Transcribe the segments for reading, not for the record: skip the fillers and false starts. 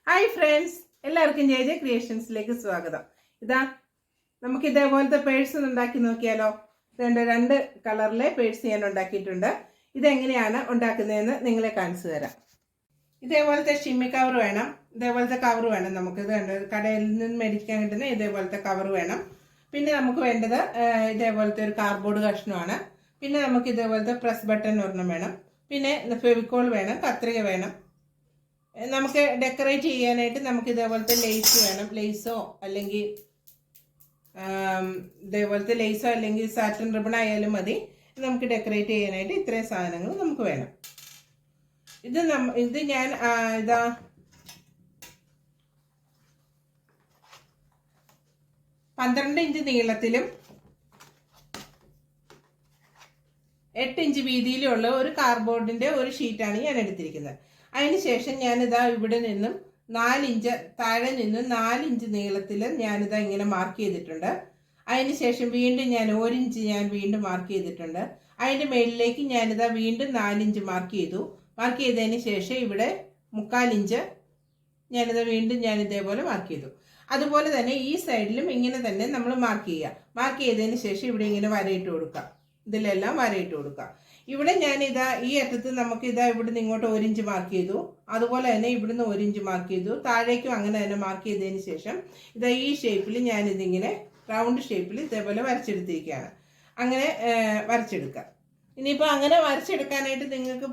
Hi friends, എല്ലാവർക്കും J J ക്രിയേഷൻസിലേക്ക് സ്വാഗതം. ഇതാ നമുക്ക് ഇതേപോലത്തെ പേഴ്സ് ഉണ്ടാക്കി നോക്കിയാലോ. രണ്ട് കളറിലെ പേഴ്സ് ഞാൻ ഉണ്ടാക്കിയിട്ടുണ്ട്. ഇതെങ്ങനെയാണ് ഉണ്ടാക്കുന്നതെന്ന് നിങ്ങളെ കാണിച്ചു തരാം. ഇതേപോലത്തെ ഷിമ്മി കവർ വേണം, ഇതേപോലത്തെ കവർ വേണം. നമുക്കിത് കടയിൽ നിന്ന് മേടിക്കാൻ കിട്ടുന്ന ഇതേപോലത്തെ കവർ വേണം. പിന്നെ നമുക്ക് വേണ്ടത് ഇതേപോലത്തെ ഒരു കാർഡ്ബോർഡ് കഷ്ണമാണ്. പിന്നെ നമുക്ക് ഇതേപോലത്തെ പ്രസ് ബട്ടൺ ഒരെണ്ണം വേണം. പിന്നെ ഫെവിക്കോൾ വേണം, കത്രിക വേണം. നമുക്ക് ഡെക്കറേറ്റ് ചെയ്യാനായിട്ട് നമുക്ക് ഇതേപോലത്തെ ലേസ് വേണം. ലേസോ അല്ലെങ്കിൽ ഇതേപോലത്തെ ലേസോ അല്ലെങ്കിൽ സാറ്റൻ റിബൺ ആയാലും മതി. നമുക്ക് ഡെക്കറേറ്റ് ചെയ്യാനായിട്ട് ഇത്രയും സാധനങ്ങൾ നമുക്ക് വേണം. ഇത് ഞാൻ ഇതാ 12 ഇഞ്ച് നീളത്തിലും 8 ഇഞ്ച് വീതിയിലുള്ള ഒരു കാർഡ്ബോർഡിന്റെ ഒരു ഷീറ്റാണ് ഞാൻ എടുത്തിരിക്കുന്നത്. അതിനുശേഷം ഞാനിതാ ഇവിടെ നിന്നും 4 ഇഞ്ച് താഴെ നിന്നും 4 ഇഞ്ച് നീളത്തിൽ ഞാനിതാ ഇങ്ങനെ മാർക്ക് ചെയ്തിട്ടുണ്ട്. അതിനുശേഷം വീണ്ടും ഞാൻ 1 ഇഞ്ച് ഞാൻ വീണ്ടും മാർക്ക് ചെയ്തിട്ടുണ്ട്. അതിൻ്റെ മേളിലേക്ക് ഞാനിതാ വീണ്ടും 4 ഇഞ്ച് മാർക്ക് ചെയ്തു. മാർക്ക് ചെയ്തതിന് ശേഷം ഇവിടെ 3/4 ഇഞ്ച് ഞാനിതാ വീണ്ടും ഞാൻ ഇതേപോലെ മാർക്ക് ചെയ്തു. അതുപോലെ തന്നെ ഈ സൈഡിലും ഇങ്ങനെ തന്നെ നമ്മൾ മാർക്ക് ചെയ്യുക. മാർക്ക് ചെയ്തതിന് ശേഷം ഇവിടെ ഇങ്ങനെ വരയിട്ട് കൊടുക്കുക. ഇതിലെല്ലാം വരയിട്ട് കൊടുക്കുക. ഇവിടെ ഞാനിതാ ഈ അറ്റത്ത് നമുക്ക് ഇതാ ഇവിടുന്ന് ഇങ്ങോട്ട് 1 ഇഞ്ച് മാർക്ക് ചെയ്തു. അതുപോലെ തന്നെ ഇവിടുന്ന് 1 ഇഞ്ച് മാർക്ക് ചെയ്തു. താഴേക്കും അങ്ങനെ തന്നെ മാർക്ക് ചെയ്തതിന് ശേഷം ഇതാ ഈ ഷേപ്പിൽ ഞാനിതിങ്ങനെ റൗണ്ട് ഷേപ്പിൽ ഇതേപോലെ വരച്ചെടുത്തിരിക്കുകയാണ്. അങ്ങനെ വരച്ചെടുക്കുക. ഇനിയിപ്പോൾ അങ്ങനെ വരച്ചെടുക്കാനായിട്ട് നിങ്ങൾക്ക്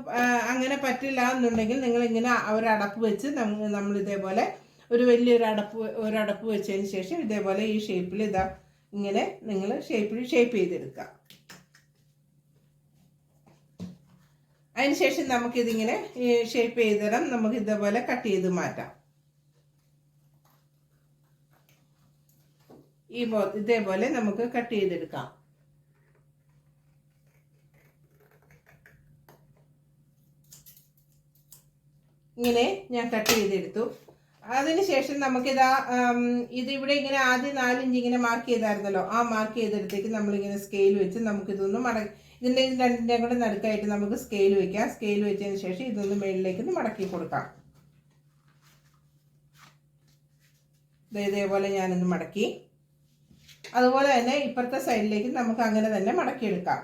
അങ്ങനെ പറ്റില്ല എന്നുണ്ടെങ്കിൽ നിങ്ങളിങ്ങനെ ഒരടപ്പ് വെച്ച് നമ്മൾ ഇതേപോലെ ഒരു വലിയൊരു അടപ്പ് വെച്ചതിന് ശേഷം ഇതേപോലെ ഈ ഷേപ്പിൽ ഇതാ ഇങ്ങനെ നിങ്ങൾ ഷേപ്പ് ചെയ്തെടുക്കുക. അതിനുശേഷം നമുക്കിതിങ്ങനെ ഷേപ്പ് ചെയ്തിടാം. നമുക്ക് ഇതേപോലെ കട്ട് ചെയ്ത് മാറ്റാം. ഇതേപോലെ നമുക്ക് കട്ട് ചെയ്തെടുക്കാം. ഇങ്ങനെ ഞാൻ കട്ട് ചെയ്തെടുത്തു. അതിനുശേഷം നമുക്കിതാ ഇതിവിടെ ഇങ്ങനെ ആദ്യം 4 ഇഞ്ച് ഇങ്ങനെ മാർക്ക് ചെയ്തായിരുന്നല്ലോ. ആ മാർക്ക് ചെയ്തെടുത്തേക്ക് നമ്മളിങ്ങനെ സ്കെയിൽ വെച്ച് നമുക്കിതൊന്ന് ഇതിൻ്റെ രണ്ടിൻ്റെ കൂടെ നടുക്കായിട്ട് നമുക്ക് സ്കെയിൽ വെക്കാം. സ്കെയിൽ വെച്ചതിന് ശേഷം ഇതൊന്ന് മേളിലേക്കൊന്ന് മടക്കി കൊടുക്കാം. ഇതേപോലെ ഞാനൊന്ന് മടക്കി. അതുപോലെ തന്നെ ഇപ്പുറത്തെ സൈഡിലേക്ക് നമുക്ക് അങ്ങനെ തന്നെ മടക്കിയെടുക്കാം.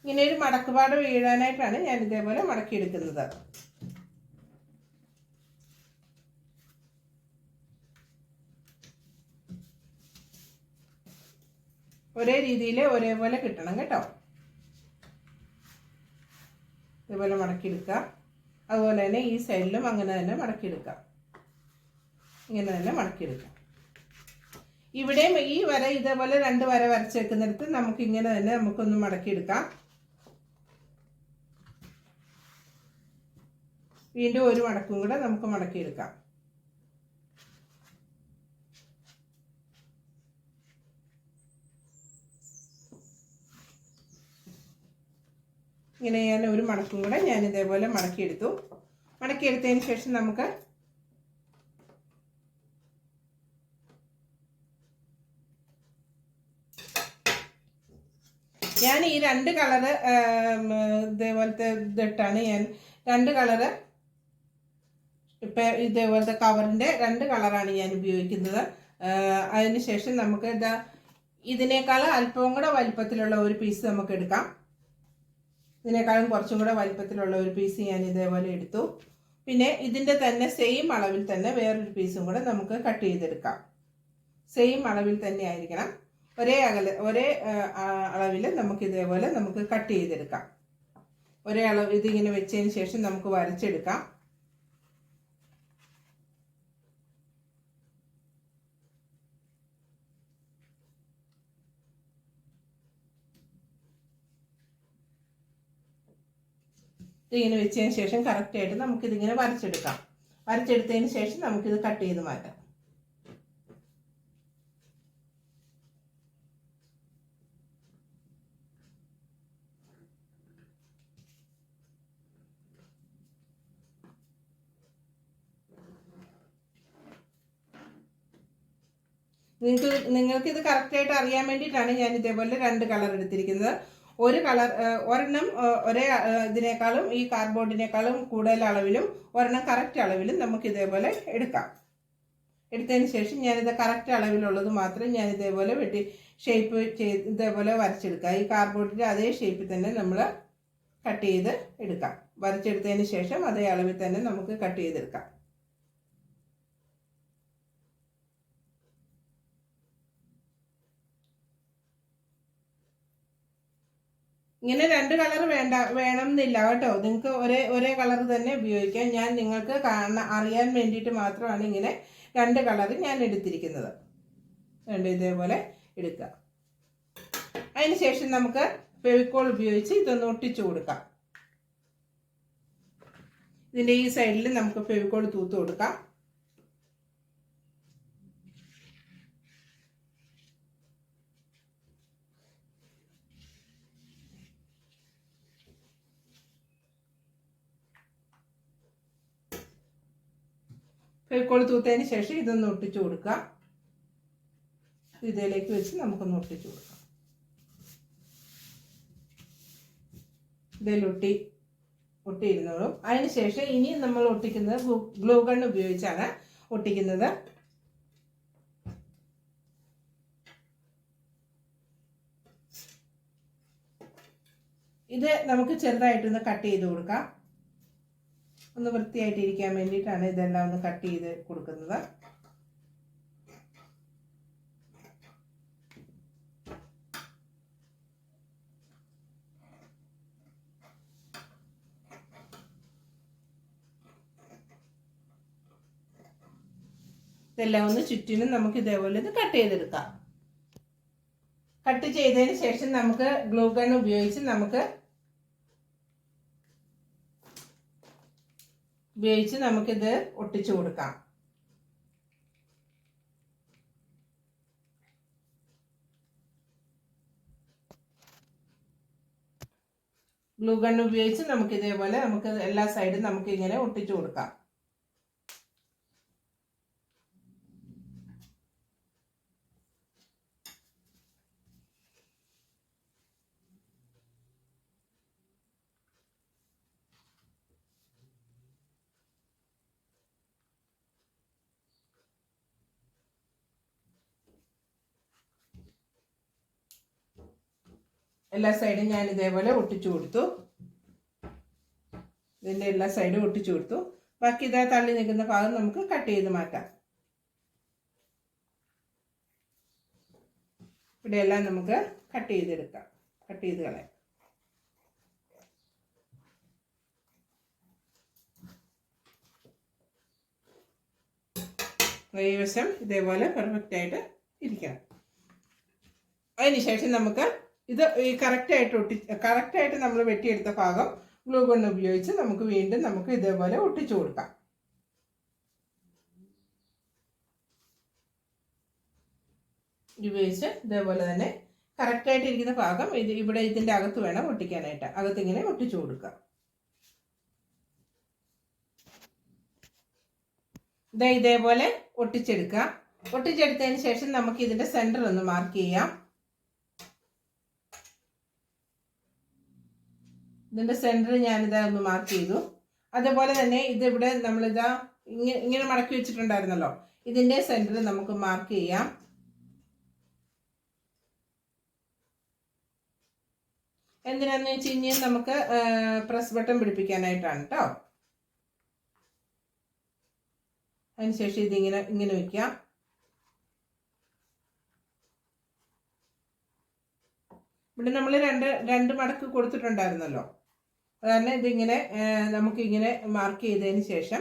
ഇങ്ങനെ ഒരു മടക്കുപാട് വീഴാനായിട്ടാണ് ഞാൻ ഇതേപോലെ മടക്കിയെടുക്കുന്നത്. ഒരേ രീതിയിൽ ഒരേപോലെ കിട്ടണം കേട്ടോ. ഇതേപോലെ മടക്കിയെടുക്കുക. അതുപോലെ തന്നെ ഈ സൈഡിലും അങ്ങനെ തന്നെ മടക്കിയെടുക്കുക. ഇങ്ങനെ തന്നെ മടക്കിയെടുക്കുക. ഇവിടെയും ഈ വര ഇതേപോലെ 2 വര വരച്ചേക്കുന്നിടത്ത് നമുക്ക് ഇങ്ങനെ തന്നെ നമുക്കൊന്ന് മടക്കിയെടുക്കാം. വീണ്ടും ഒരു മടക്കും കൂടെ നമുക്ക് മടക്കിയെടുക്കാം. ഇങ്ങനെ ഞാൻ ഒരു മടക്കും കൂടെ ഞാൻ ഇതേപോലെ മടക്കിയെടുത്തു. മടക്കിയെടുത്തതിന് ശേഷം നമുക്ക് ഞാൻ ഈ 2 കളറ് ഇതേപോലത്തെ ഇതിട്ടാണ് ഞാൻ 2 കളറ് ഇപ്പം ഇതേപോലത്തെ കവറിൻ്റെ 2 കളറാണ് ഞാൻ ഉപയോഗിക്കുന്നത്. അതിനുശേഷം നമുക്ക് ഇതിനേക്കാൾ അല്പവും കൂടെ വലിപ്പത്തിലുള്ള ഒരു പീസ് നമുക്ക് എടുക്കാം. ഇതിനേക്കാളും കുറച്ചും കൂടെ വലിപ്പത്തിലുള്ള ഒരു പീസ് ഞാൻ ഇതേപോലെ എടുത്തു. പിന്നെ ഇതിൻ്റെ തന്നെ സെയിം അളവിൽ തന്നെ വേറൊരു പീസും കൂടെ നമുക്ക് കട്ട് ചെയ്തെടുക്കാം. സെയിം അളവിൽ തന്നെ ആയിരിക്കണം. ഒരേ അളവിൽ നമുക്ക് ഇതേപോലെ നമുക്ക് കട്ട് ചെയ്തെടുക്കാം. ഒരേ അളവ് ഇതിങ്ങനെ വെച്ചതിന് ശേഷം നമുക്ക് വരച്ചെടുക്കാം. ഇതിങ്ങനെ വെച്ചതിന് ശേഷം കറക്റ്റായിട്ട് നമുക്കിതിങ്ങനെ വരച്ചെടുക്കാം. വരച്ചെടുത്തതിന് ശേഷം നമുക്കിത് കട്ട് ചെയ്ത് മാറ്റാം. നിങ്ങൾക്കിത് കറക്റ്റായിട്ട് അറിയാൻ വേണ്ടിയിട്ടാണ് ഞാൻ ഇതേപോലെ 2 കളർ എടുത്തിരിക്കുന്നത്. ഒരു കളർ ഒരെണ്ണം ഒരേ ഇതിനേക്കാളും ഈ കാർഡ്ബോർഡിനേക്കാളും കൂടുതൽ അളവിലും ഒരെണ്ണം കറക്റ്റ് അളവിലും നമുക്ക് ഇതേപോലെ എടുക്കാം. എടുത്തതിന് ശേഷം ഞാനിത് കറക്റ്റ് അളവിലുള്ളത് മാത്രം ഞാൻ ഇതേപോലെ വെട്ടി ഷേപ്പ് ചെയ്ത് ഇതേപോലെ വരച്ചെടുക്കുക. ഈ കാർഡ്ബോർഡിൻ്റെ അതേ ഷേപ്പിൽ തന്നെ നമ്മൾ കട്ട് ചെയ്ത് എടുക്കാം. വരച്ചെടുത്തതിന് ശേഷം അതേ അളവിൽ തന്നെ നമുക്ക് കട്ട് ചെയ്തെടുക്കാം. ഇങ്ങനെ രണ്ട് കളർ വേണം എന്നില്ല കേട്ടോ. നിങ്ങൾക്ക് ഒരേ കളർ തന്നെ ഉപയോഗിക്കാം. ഞാൻ നിങ്ങൾക്ക് അറിയാൻ വേണ്ടിയിട്ട് മാത്രമാണ് ഇങ്ങനെ രണ്ട് കളർ ഞാൻ എടുത്തിരിക്കുന്നത്. ഇതേപോലെ എടുക്കുക. അതിന് ശേഷം നമുക്ക് ഫെവിക്കോൾ ഉപയോഗിച്ച് ഇതൊന്ന് ഒട്ടിച്ചു കൊടുക്കാം. ഇതിൻ്റെ ഈ സൈഡിൽ നമുക്ക് ഫെവിക്കോൾ തൂത്ത് കൊടുക്കാം. ഫെവിക്കോൾ തൂത്തതിന് ശേഷം ഇതൊന്ന് ഒട്ടിച്ചു കൊടുക്കുക. ഇതിലേക്ക് വെച്ച് നമുക്കൊന്ന് ഒട്ടിച്ചു കൊടുക്കാം. ഇതിൽ ഒട്ടിയിരുന്നോളും. അതിന് ശേഷം ഇനി നമ്മൾ ഒട്ടിക്കുന്നത് ഗ്ലൂ ഗൺ ഉപയോഗിച്ചാണ് ഒട്ടിക്കുന്നത്. ഇത് നമുക്ക് ചെറുതായിട്ടൊന്ന് കട്ട് ചെയ്ത് കൊടുക്കാം. ഒന്ന് വൃത്തിയായിട്ടിരിക്കാൻ വേണ്ടിയിട്ടാണ് ഇതെല്ലാം ഒന്ന് കട്ട് ചെയ്ത് കൊടുക്കുന്നത്. ഇതെല്ലാം ഒന്ന് ചുറ്റിനും നമുക്ക് ഇതേപോലെ ഇത് കട്ട് ചെയ്തെടുക്കാം. കട്ട് ചെയ്തതിന് ശേഷം നമുക്ക് ഗ്ലൂ ഗൺ ഉപയോഗിച്ച് നമുക്കിത് ഒട്ടിച്ചു കൊടുക്കാം. ഗ്ലൂ ഗൺ ഉപയോഗിച്ച് നമുക്ക് ഇതേപോലെ നമുക്ക് എല്ലാ സൈഡും നമുക്ക് ഇങ്ങനെ ഒട്ടിച്ചു കൊടുക്കാം. എല്ലാ സൈഡും ഞാൻ ഇതേപോലെ ഒട്ടിച്ചു കൊടുത്തു. ഇതിൻ്റെ എല്ലാ സൈഡും ഒട്ടിച്ചു കൊടുത്തു. ബാക്കി ഇതാ തള്ളി നിൽക്കുന്ന ഭാഗം നമുക്ക് കട്ട് ചെയ്ത് മാറ്റാം. ഇവിടെയെല്ലാം നമുക്ക് കട്ട് ചെയ്തെടുക്കാം. കട്ട് ചെയ്ത് കളയാം. ഈ വശം ഇതേപോലെ പെർഫെക്റ്റ് ആയിട്ട് ഇരിക്കണം. അതിനുശേഷം നമുക്ക് ഇത് ഈ കറക്റ്റായിട്ട് നമ്മൾ വെട്ടിയെടുത്ത ഭാഗം ഗ്ലൂ ഗൺ ഉപയോഗിച്ച് നമുക്ക് വീണ്ടും നമുക്ക് ഇതേപോലെ ഒട്ടിച്ചു കൊടുക്കാം. ഉപയോഗിച്ച് ഇതേപോലെ തന്നെ കറക്റ്റായിട്ടിരിക്കുന്ന ഭാഗം ഇവിടെ ഇതിൻ്റെ അകത്ത് വേണം ഒട്ടിക്കാനായിട്ട്. അകത്തിങ്ങനെ ഒട്ടിച്ചു കൊടുക്കുക. ഇതേപോലെ ഒട്ടിച്ചെടുക്കുക. ഒട്ടിച്ചെടുത്തതിന് ശേഷം നമുക്ക് ഇതിൻ്റെ സെൻറ്റർ ഒന്ന് മാർക്ക് ചെയ്യാം. ഇതിൻ്റെ സെൻറ്റർ ഞാനിതാ ഒന്ന് മാർക്ക് ചെയ്തു. അതുപോലെ തന്നെ ഇതിവിടെ നമ്മളിതാ ഇങ്ങനെ മടക്കി വെച്ചിട്ടുണ്ടായിരുന്നല്ലോ. ഇതിൻ്റെ സെൻറ്റർ നമുക്ക് മാർക്ക് ചെയ്യാം. എന്തിനാന്ന് വെച്ച് കഴിഞ്ഞാൽ നമുക്ക് പ്രസ് ബട്ടൺ പിടിപ്പിക്കാനായിട്ടാണ് കേട്ടോ. അതിനുശേഷം ഇങ്ങനെ വെക്കാം. ഇവിടെ നമ്മൾ രണ്ട് മടക്ക് കൊടുത്തിട്ടുണ്ടായിരുന്നല്ലോ. അതുതന്നെ ഇതിങ്ങനെ നമുക്കിങ്ങനെ മാർക്ക് ചെയ്തതിന് ശേഷം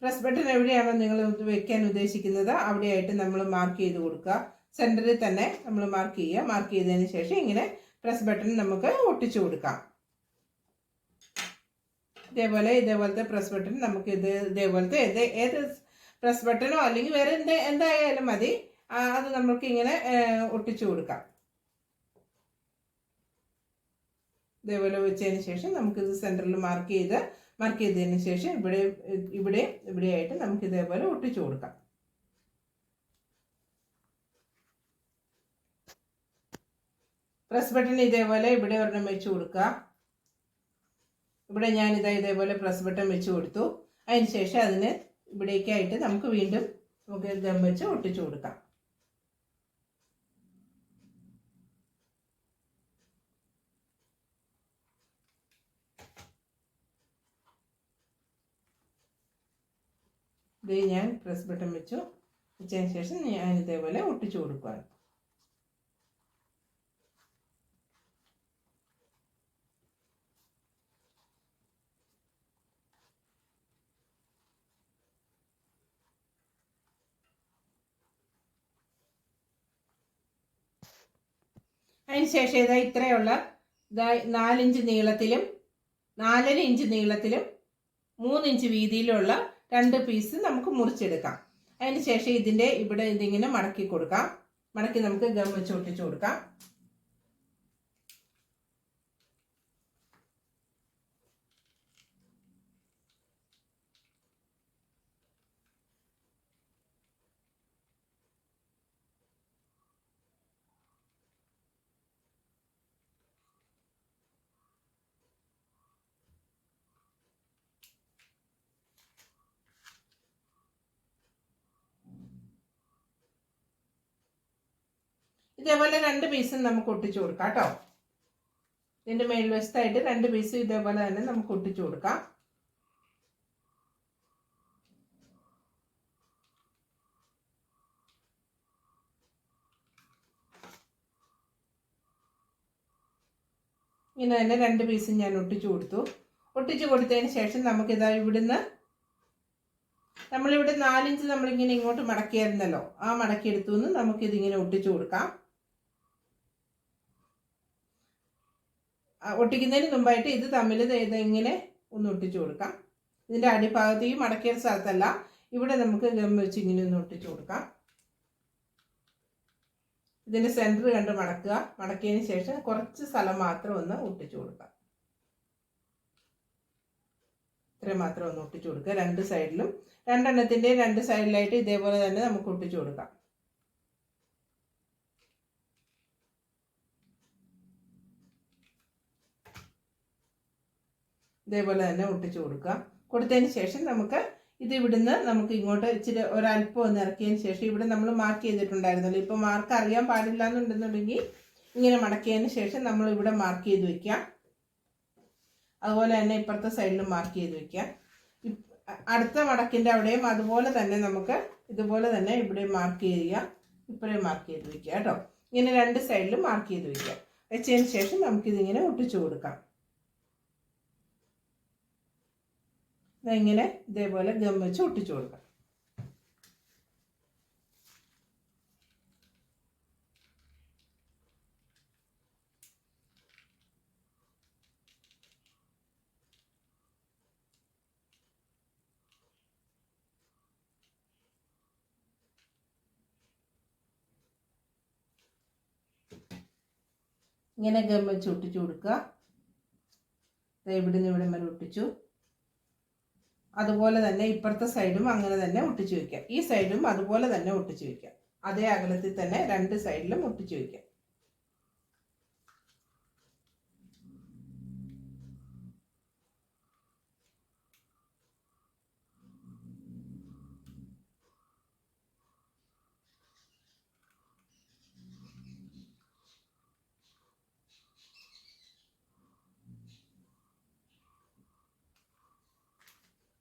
പ്രസ് ബട്ടൺ എവിടെയാണോ നിങ്ങൾ വെക്കാൻ ഉദ്ദേശിക്കുന്നത് അവിടെയായിട്ട് നമ്മൾ മാർക്ക് ചെയ്ത് കൊടുക്കുക. സെൻറ്ററിൽ തന്നെ നമ്മൾ മാർക്ക് ചെയ്യുക. മാർക്ക് ചെയ്തതിന് ശേഷം ഇങ്ങനെ പ്രസ് ബട്ടൺ നമുക്ക് ഒട്ടിച്ചു കൊടുക്കാം. ഇതേപോലത്തെ പ്രസ് ബട്ടൺ നമുക്ക് ഇതേപോലത്തെ ഏത് പ്രസ് ബട്ടണോ അല്ലെങ്കിൽ വേറെ എന്തായാലും മതി. അത് നമുക്ക് ഇങ്ങനെ ഒട്ടിച്ചു കൊടുക്കാം. ഇതേപോലെ വെച്ചതിന് ശേഷം നമുക്കിത് സെൻറ്ററിൽ മാർക്ക് ചെയ്തതിന് ശേഷം ഇവിടെയായിട്ട് നമുക്ക് ഇതേപോലെ ഒട്ടിച്ചു കൊടുക്കാം. പ്രസ് ബട്ടൺ ഇതേപോലെ ഇവിടെ ഒരെണ്ണം വെച്ച് കൊടുക്കുക. ഇവിടെ ഞാനിതാ ഇതേപോലെ പ്രസ് ബട്ടൺ വെച്ച് കൊടുത്തു. അതിന് ശേഷം അതിന് ഇവിടേക്കായിട്ട് നമുക്ക് വീണ്ടും ഗം വെച്ച് ഒട്ടിച്ചു കൊടുക്കാം. ഇത് ഞാൻ പ്രസ് ബട്ടൺ വെച്ചതിന് ശേഷം ഞാൻ ഇതേപോലെ ഒട്ടിച്ചു കൊടുക്കുകയാണ്. അതിനുശേഷം ഇതാ ഇത്രയുള്ള 4 ഇഞ്ച് നീളത്തിലും 4.5 ഇഞ്ച് നീളത്തിലും 3 ഇഞ്ച് വീതിയിലുള്ള 2 പീസ് നമുക്ക് മുറിച്ചെടുക്കാം. അതിന് ശേഷം ഇതിൻ്റെ ഇവിടെ ഇതിങ്ങനെ മടക്കി കൊടുക്കാം. മടക്കി നമുക്ക് ഗം വെച്ച് ഒട്ടിച്ചു കൊടുക്കാം. ഇതേപോലെ 2 പീസും നമുക്ക് ഒട്ടിച്ചു കൊടുക്കാം കേട്ടോ. ഇതിൻ്റെ മേൽവശത്തായിട്ട് 2 പീസും ഇതേപോലെ തന്നെ നമുക്ക് ഒട്ടിച്ചു കൊടുക്കാം. ഇങ്ങനെ തന്നെ 2 പീസും ഞാൻ ഒട്ടിച്ചു കൊടുത്തു. ഒട്ടിച്ചു കൊടുത്തതിന് ശേഷം നമുക്കിതാ ഇവിടുന്ന് നമ്മളിവിടെ 4 ഇഞ്ച് നമ്മളിങ്ങനെ ഇങ്ങോട്ട് മടക്കിയായിരുന്നല്ലോ, ആ മടക്കിയെടുത്തു നിന്ന് നമുക്കിതിങ്ങനെ ഒട്ടിച്ചു കൊടുക്കാം. ഒട്ടിക്കുന്നതിന് മുമ്പായിട്ട് ഇത് തമ്മിൽ ഇങ്ങനെ ഒന്ന് ഒട്ടിച്ചു കൊടുക്കാം. ഇതിൻ്റെ അടിഭാഗത്ത് ഈ മടക്കിയ സ്ഥലത്തല്ല, ഇവിടെ നമുക്ക് ഗം വെച്ച് ഇങ്ങനെ ഒന്ന് ഒട്ടിച്ചു കൊടുക്കാം. ഇതിൻ്റെ സെൻറ്റർ കണ്ട് മടക്കുക. മടക്കിയതിന് ശേഷം കുറച്ച് സ്ഥലം മാത്രം ഒന്ന് ഒട്ടിച്ചു കൊടുക്കാം. ഇത്രയും മാത്രം ഒന്ന് ഒട്ടിച്ചു കൊടുക്കുക. 2 സൈഡിലും 2 എണ്ണത്തിൻ്റെ 2 സൈഡിലായിട്ട് ഇതേപോലെ തന്നെ നമുക്ക് ഒട്ടിച്ചു കൊടുക്കാം. ഇതേപോലെ തന്നെ ഒട്ടിച്ചു കൊടുക്കുക. കൊടുത്തതിന് ശേഷം നമുക്ക് ഇത് ഇവിടുന്ന് നമുക്ക് ഇങ്ങോട്ട് ഇച്ചിരി ഒരല്പം ഒന്ന് ഇറക്കിയതിന് ശേഷം ഇവിടെ നമ്മൾ മാർക്ക് ചെയ്തിട്ടുണ്ടായിരുന്നല്ലോ. ഇപ്പോൾ മാർക്ക് അറിയാൻ പാടില്ല എന്നുണ്ടെന്നുണ്ടെങ്കിൽ ഇങ്ങനെ മടക്കിയതിന് ശേഷം നമ്മൾ ഇവിടെ മാർക്ക് ചെയ്ത് വെക്കാം. അതുപോലെ തന്നെ ഇപ്പുറത്തെ സൈഡിലും മാർക്ക് ചെയ്ത് വെക്കാം. അടുത്ത മടക്കിൻ്റെ അവിടെയും അതുപോലെ തന്നെ നമുക്ക് ഇതുപോലെ തന്നെ ഇവിടെ മാർക്ക് ചെയ്യുക, ഇപ്പുറം മാർക്ക് ചെയ്ത് വെക്കുക കേട്ടോ. ഇങ്ങനെ 2 സൈഡിലും മാർക്ക് ചെയ്ത് വെക്കുക. വെച്ചതിന് ശേഷം നമുക്കിതിങ്ങനെ ഒട്ടിച്ചു കൊടുക്കാം. ഇങ്ങനെ ഇതേപോലെ ഗം വെച്ച് ഒട്ടിച്ചു കൊടുക്കാം. ഇങ്ങനെ ഗം വെച്ച് ഒട്ടിച്ചു കൊടുക്കുക. ഇവിടുന്ന് ഇവിടെ വരെ ഒട്ടിച്ചു. അതുപോലെ തന്നെ ഇപ്പുറത്തെ സൈഡും അങ്ങനെ തന്നെ ഒട്ടിച്ചു വെക്കാം. ഈ സൈഡും അതുപോലെ തന്നെ ഒട്ടിച്ചു വെക്കാം. അതേ അകലത്തിൽ തന്നെ 2 സൈഡിലും ഒട്ടിച്ചു വെക്കാം.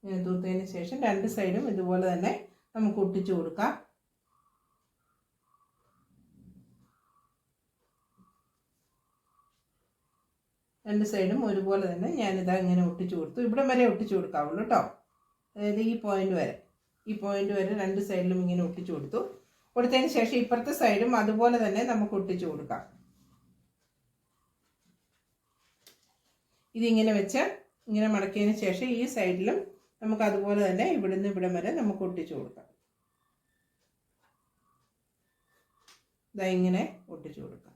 ഇങ്ങനെ തൂത്തതിന് ശേഷം 2 സൈഡും ഇതുപോലെ തന്നെ നമുക്ക് ഒട്ടിച്ചു കൊടുക്കാം. രണ്ട് സൈഡും ഒരുപോലെ തന്നെ ഞാനിതാ ഇങ്ങനെ ഒട്ടിച്ചു കൊടുത്തു. ഇവിടെ വരെ ഒട്ടിച്ചു കൊടുക്കാവുള്ളൂ കേട്ടോ. അതായത് ഈ പോയിന്റ് വരെ 2 സൈഡിലും ഇങ്ങനെ ഒട്ടിച്ചു കൊടുത്തു. കൊടുത്തതിന് ശേഷം ഇപ്പുറത്തെ സൈഡും അതുപോലെ തന്നെ നമുക്ക് ഒട്ടിച്ചു കൊടുക്കാം. ഇതിങ്ങനെ വെച്ച് ഇങ്ങനെ മടക്കിയതിന് ശേഷം ഈ സൈഡിലും നമുക്ക് അതുപോലെ തന്നെ ഇവിടുന്ന് ഇവിടം വരെ നമുക്ക് ഒട്ടിച്ചു കൊടുക്കാം. ഇതാ ഇങ്ങനെ ഒട്ടിച്ചു കൊടുക്കാം.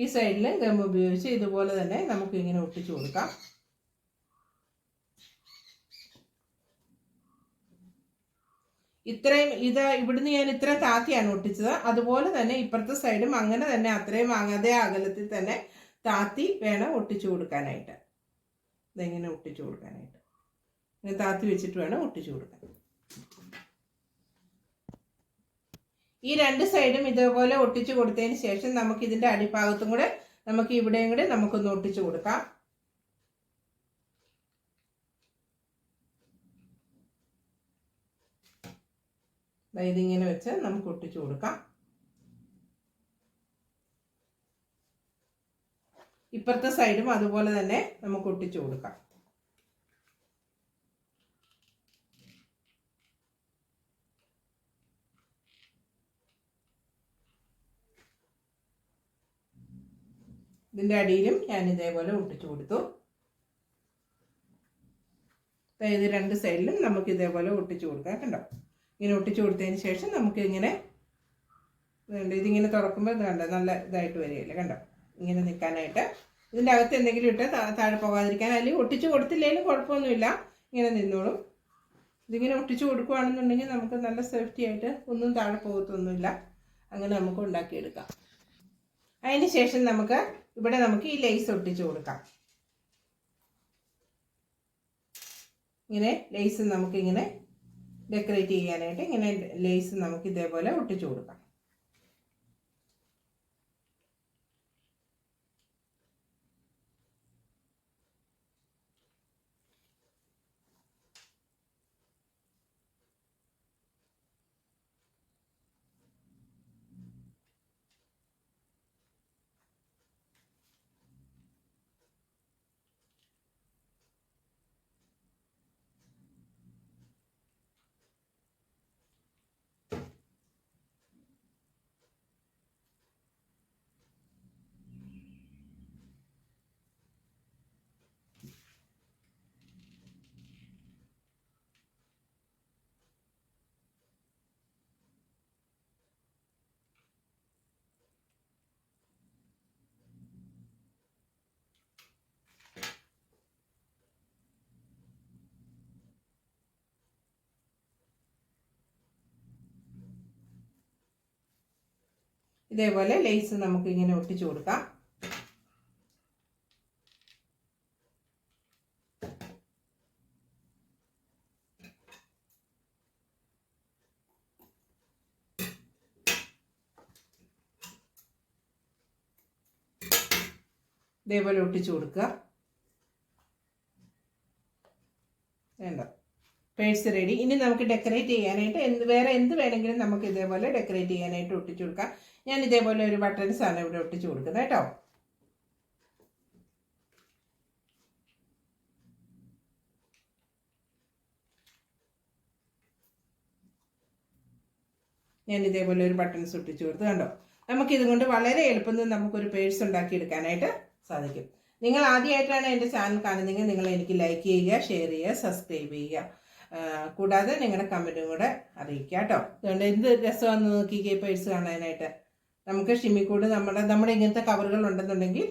ഈ സൈഡിൽ ഗം ഉപയോഗിച്ച് ഇതുപോലെ തന്നെ നമുക്ക് ഇങ്ങനെ ഒട്ടിച്ചു കൊടുക്കാം. ഇവിടുന്ന് ഞാൻ ഇത്ര താത്തിയാണ് ഒട്ടിച്ചത്. അതുപോലെ തന്നെ ഇപ്പുറത്തെ സൈഡും അങ്ങനെ തന്നെ അത്രയും അതേ അകലത്തിൽ തന്നെ താത്തി വേണം ഒട്ടിച്ചു കൊടുക്കാനായിട്ട്. ഇതെങ്ങനെ ഒട്ടിച്ചു കൊടുക്കാനായിട്ട് ഇങ്ങനെ താത്തി വെച്ചിട്ട് വേണം ഒട്ടിച്ചു കൊടുക്കാൻ. ഈ രണ്ട് സൈഡും ഇതേപോലെ ഒട്ടിച്ചു കൊടുത്തതിന് ശേഷം നമുക്ക് ഇതിന്റെ അടിഭാഗത്തും കൂടെ നമുക്ക് ഇവിടെയും കൂടെ നമുക്കൊന്ന് ഒട്ടിച്ചു കൊടുക്കാം. ഇതിങ്ങനെ വെച്ച് നമുക്ക് ഒട്ടിച്ചു കൊടുക്കാം. ഇപ്പുറത്തെ സൈഡും അതുപോലെ തന്നെ നമുക്ക് ഒട്ടിച്ചു കൊടുക്കാം. ഇതിന്റെ അടിയിലും ഞാൻ ഇതേപോലെ ഒട്ടിച്ചു കൊടുത്തു. അതായത് രണ്ട് സൈഡിലും നമുക്ക് ഇതേപോലെ ഒട്ടിച്ചു കൊടുക്കാം. കണ്ടോ, ഇങ്ങനെ ഒട്ടിച്ചു കൊടുത്തതിന് ശേഷം നമുക്ക് ഇങ്ങനെ ഇതിങ്ങനെ തുറക്കുമ്പോൾ ഇത് കണ്ടോ നല്ല ഇതായിട്ട് വരികയില്ല. കണ്ടോ, ഇങ്ങനെ നിൽക്കാനായിട്ട്. ഇതിൻ്റെ അകത്ത് എന്തെങ്കിലും ഇട്ട് താഴെ പോകാതിരിക്കാൻ, അല്ലെങ്കിൽ ഒട്ടിച്ചു കൊടുത്തില്ലെങ്കിലും കുഴപ്പമൊന്നുമില്ല, ഇങ്ങനെ നിന്നോളും. ഇതിങ്ങനെ ഒട്ടിച്ചു കൊടുക്കുകയാണെന്നുണ്ടെങ്കിൽ നമുക്ക് നല്ല സേഫ്റ്റി ആയിട്ട് ഒന്നും താഴെ പോകത്തൊന്നുമില്ല. അങ്ങനെ നമുക്ക് ഉണ്ടാക്കിയെടുക്കാം. അതിന് ശേഷം ഇവിടെ നമുക്ക് ഈ ലേസ് ഒട്ടിച്ചു കൊടുക്കാം. ഇങ്ങനെ ലേസ് നമുക്കിങ്ങനെ ഡെക്കറേറ്റ് ചെയ്യാനായിട്ട് ഇങ്ങനെ ലേസ് നമുക്ക് ഇതേപോലെ ഒട്ടിച്ചു കൊടുക്കാം. ഇതേപോലെ ലേസ് നമുക്ക് ഇങ്ങനെ ഒട്ടിച്ചു കൊടുക്കാം. ഇതേപോലെ ഒട്ടിച്ചു കൊടുക്കുക. വേണ്ട, പേഴ്സ് റെഡി. ഇനി നമുക്ക് ഡെക്കറേറ്റ് ചെയ്യാനായിട്ട് വേറെ എന്ത് വേണമെങ്കിലും നമുക്ക് ഇതേപോലെ ഡെക്കറേറ്റ് ചെയ്യാനായിട്ട് ഒട്ടിച്ചു കൊടുക്കാം. ഞാൻ ഇതേപോലെ ഒരു ബട്ടൺസ് ആണ് ഇവിടെ ഒട്ടിച്ചു കൊടുക്കുന്നത് കേട്ടോ. ഞാൻ ഇതേപോലെ ഒരു ബട്ടൺസ് ഒട്ടിച്ചു കൊടുത്ത് കണ്ടോ. നമുക്കിതുകൊണ്ട് വളരെ എളുപ്പത്തിൽ നമുക്കൊരു പേഴ്സ് ഉണ്ടാക്കിയെടുക്കാനായിട്ട് സാധിക്കും. നിങ്ങൾ ആദ്യമായിട്ടാണ് എൻ്റെ ചാനൽ കാണുന്നതെങ്കിൽ നിങ്ങൾ എനിക്ക് ലൈക്ക് ചെയ്യുക, ഷെയർ ചെയ്യുക, സബ്സ്ക്രൈബ് ചെയ്യുക. കൂടാതെ നിങ്ങളുടെ കമൻറ്റും കൂടെ അറിയിക്കുക കേട്ടോ. അതുകൊണ്ട് എന്ത് രസമാണെന്ന് നോക്കിക്കേ പേഴ്സ് കാണാനായിട്ട്. നമുക്ക് ഷിമ്മിക്കൂട് നമ്മുടെ ഇങ്ങനത്തെ കവറുകൾ ഉണ്ടെന്നുണ്ടെങ്കിൽ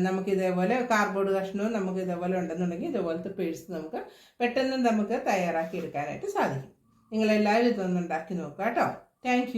നമുക്ക് ഇതേപോലെ കാർഡ്ബോർഡ് കഷ്ണവും നമുക്ക് ഇതേപോലെ ഉണ്ടെന്നുണ്ടെങ്കിൽ ഇതേപോലത്തെ പേഴ്സ് നമുക്ക് പെട്ടെന്ന് നമുക്ക് തയ്യാറാക്കി എടുക്കാനായിട്ട് സാധിക്കും. നിങ്ങളെല്ലാവരും ഇതൊന്ന് ഉണ്ടാക്കി നോക്കുക കേട്ടോ. താങ്ക്